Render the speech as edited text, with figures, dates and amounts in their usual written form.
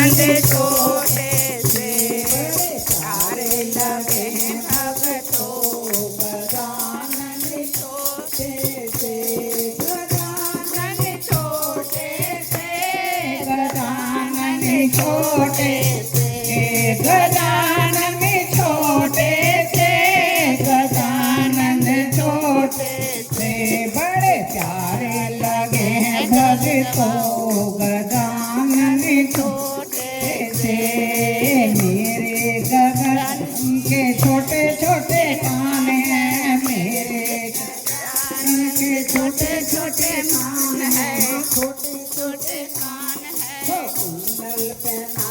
छोटे से प्यारे लगे भक्तों गजानन छोटे से गजानन छोटे से गजानन छोटे से गजानन छोटे से गजानन छोटे से बड़े प्यारे लगे भक्तों गजानन छोटे से मेरे गगन के छोटे छोटे कान हैं मेरे गगन के छोटे छोटे कान हैं छोटे छोटे कान हैं कुंडल पहना